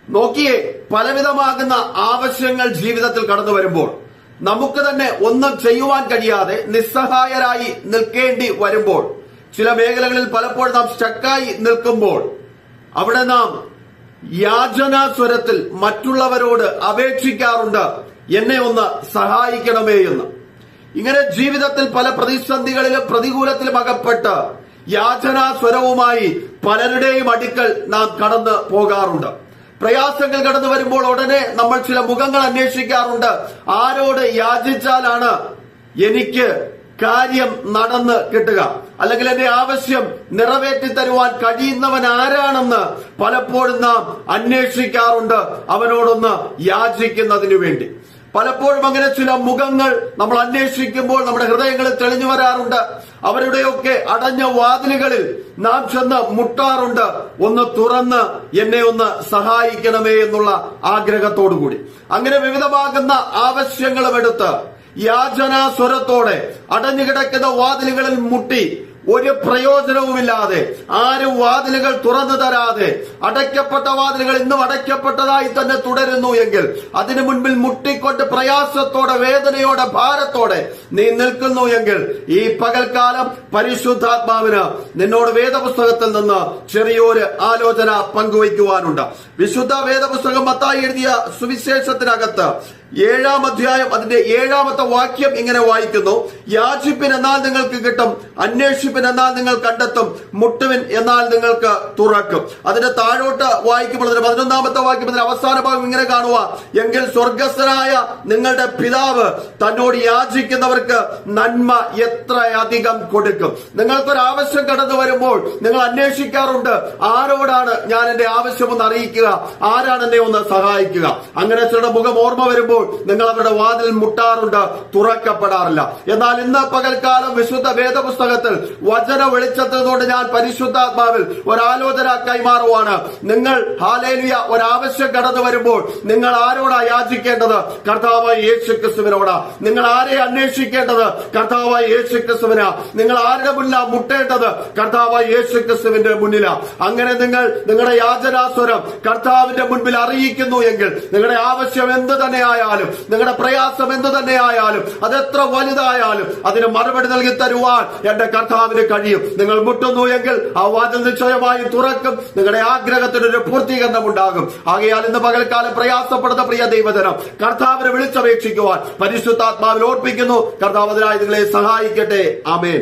നോക്കിയേ, പലവിധമാകുന്ന ആവശ്യങ്ങൾ ജീവിതത്തിൽ കടന്നു വരുമ്പോൾ നമുക്ക് തന്നെ ഒന്നും ചെയ്യുവാൻ കഴിയാതെ നിസ്സഹായരായി നിൽക്കേണ്ടി വരുമ്പോൾ, ചില മേഖലകളിൽ പലപ്പോഴും നാം സ്റ്റക്കായി നിൽക്കുമ്പോൾ, അവിടെ നാം യാചനാ സ്വരത്തിൽ മറ്റുള്ളവരോട് അപേക്ഷിക്കാറുണ്ട്, എന്നെ ഒന്ന് സഹായിക്കണമേ എന്ന്. ഇങ്ങനെ ജീവിതത്തിൽ പല പ്രതിസന്ധികളിലും പ്രതികൂലത്തിലും അകപ്പെട്ട് യാചനാ സ്വരവുമായി പലരുടെയും അടുക്കൽ നാം കടന്നു പോകാറുണ്ട്. പ്രയാസങ്ങൾ കടന്നു വരുമ്പോൾ ഉടനെ നമ്മൾ ചില മുഖങ്ങൾ അന്വേഷിക്കാറുണ്ട്. ആരോട് യാചിച്ചാലാണ് എനിക്ക് കാര്യം നടന്ന് കിട്ടുക, അല്ലെങ്കിൽ എന്റെ ആവശ്യം നിറവേറ്റി തരുവാൻ കഴിയുന്നവൻ ആരാണെന്ന് പലപ്പോഴും നാം അന്വേഷിക്കാറുണ്ട്, അവനോടൊന്ന് യാചിക്കുന്നതിനു വേണ്ടി. പലപ്പോഴും അങ്ങനെ ചില മുഖങ്ങൾ നമ്മൾ അന്വേഷിക്കുമ്പോൾ നമ്മുടെ ഹൃദയങ്ങളിൽ തെളിഞ്ഞു വരാറുണ്ട്. അവരുടെയൊക്കെ അടഞ്ഞ വാതിലുകളിൽ നാം ചെന്ന് മുട്ടാറുണ്ട്, ഒന്ന് തുറന്ന് എന്നെ ഒന്ന് സഹായിക്കണമേ എന്നുള്ള ആഗ്രഹത്തോടുകൂടി. അങ്ങനെ വിവിധമാകുന്ന ആവശ്യങ്ങളും എടുത്ത് യാചനാ സ്വരത്തോടെ അടഞ്ഞുകിടക്കുന്ന വാതിലുകളിൽ മുട്ടി ഒരു പ്രയോജനവുമില്ലാതെ, ആരും വാതിലുകൾ തുറന്നു തരാതെ അടയ്ക്കപ്പെട്ട വാതിലുകൾ ഇന്നും അടയ്ക്കപ്പെട്ടതായി തന്നെ തുടരുന്നു എങ്കിൽ, അതിനു മുൻപിൽ മുട്ടിക്കൊണ്ട് പ്രയാസത്തോടെ, വേദനയോടെ, ഭാരത്തോടെ നീ നിൽക്കുന്നു എങ്കിൽ, ഈ പകൽക്കാലം പരിശുദ്ധാത്മാവിന് നിന്നോട് വേദപുസ്തകത്തിൽ നിന്ന് ചെറിയൊരു ആലോചന പങ്കുവയ്ക്കുവാനുണ്ട്. വിശുദ്ധ വേദപുസ്തകം മത്തായി എഴുതിയ സുവിശേഷത്തിനകത്ത് 7-ാം അധ്യായം അതിന്റെ 7-ാമത്തെ വാക്യം ഇങ്ങനെ വായിക്കുന്നു: യാചിപ്പിൻ എന്നാൽ നിങ്ങൾക്ക് കിട്ടും, അന്വേഷിപ്പിൻ എന്നാൽ നിങ്ങൾ കണ്ടെത്തും, മുട്ടുവിൻ എന്നാൽ നിങ്ങൾക്ക് തുറക്കും. അതിന്റെ താഴോട്ട് വായിക്കുമ്പോൾ 11-ാമത്തെ വാക്യം അതിന്റെ അവസാന ഭാഗം ഇങ്ങനെ കാണുക: എങ്കിൽ സ്വർഗസ്ഥനായ നിങ്ങളുടെ പിതാവ് തന്നോട് യാചിക്കുന്നവർക്ക് നന്മ എത്രയധികം കൊടുക്കും. നിങ്ങൾക്കൊരാവശ്യം കടന്നു വരുമ്പോൾ നിങ്ങൾ അന്വേഷിക്കാറുണ്ട്, ആരോടാണ് ഞാൻ എന്റെ ആവശ്യമൊന്ന് അറിയിക്കുക, ആരാണ് എന്നെ ഒന്ന് സഹായിക്കുക. അങ്ങനെ ചിലരുടെ മുഖം ഓർമ്മ വരുമ്പോൾ നിങ്ങൾ അവരുടെ വാതിൽ മുട്ടാറുണ്ട്, തുറക്കപ്പെടാറില്ല. എന്നാൽ ഇന്ന് പകൽക്കാലം വിശുദ്ധ വേദപുസ്തകത്തിൽ വചന വെളിച്ചത്തിനോട് ഞാൻ പരിശുദ്ധാത്മാവിൽ ഒരാലോചന കൈമാറുവാണ്. നിങ്ങൾ ഹല്ലേലൂയ ഒരാവശ്യം കടന്നു വരുമ്പോൾ നിങ്ങൾ ആരോടാ യാചിക്കേണ്ടത്? കർത്താവായ യേശുക്രിസ്തുവിനോടാ. നിങ്ങൾ ആരെ അന്വേഷിക്കേണ്ടത്? കർത്താവായ യേശുക്രിസ്തുവിനാ. നിങ്ങൾ ആരുടെ മുന്നിലാണ് മുട്ടേണ്ടത്? കർത്താവായ യേശുക്രിസ്തുവിന്റെ മുന്നിലാ. അങ്ങനെ നിങ്ങൾ നിങ്ങളുടെ യാചനാസ്വരം കർത്താവിന്റെ മുൻപിൽ അറിയിക്കുന്നു എങ്കിൽ, നിങ്ങളുടെ ആവശ്യം എന്ത് തന്നെയായാലും, നിങ്ങളുടെ പ്രയാസം എന്ത് തന്നെയായാലും, അതെത്ര വലുതായാലും അതിന് മറുപടി നൽകി തരുവാൻ എന്റെ കർത്താവിന് കഴിയും. നിങ്ങൾ മുട്ടുന്നു എങ്കിൽ ആ വാതിൽ നിശ്ചയമായി തുറക്കും, നിങ്ങളുടെ ആഗ്രഹത്തിനൊരു പൂർത്തീകരണം ഉണ്ടാകും. ആകയാൽ ഇന്ന് പകൽക്കാലം പ്രയാസപ്പെടുന്ന പ്രിയ ദൈവജനം, കർത്താവിനെ വിളിച്ചപേക്ഷിക്കുവാൻ പരിശുദ്ധാത്മാവിൽ ഓർപ്പിക്കുന്നു. കർത്താവ് അതിനായി നിങ്ങളെ സഹായിക്കട്ടെ. ആമേൻ.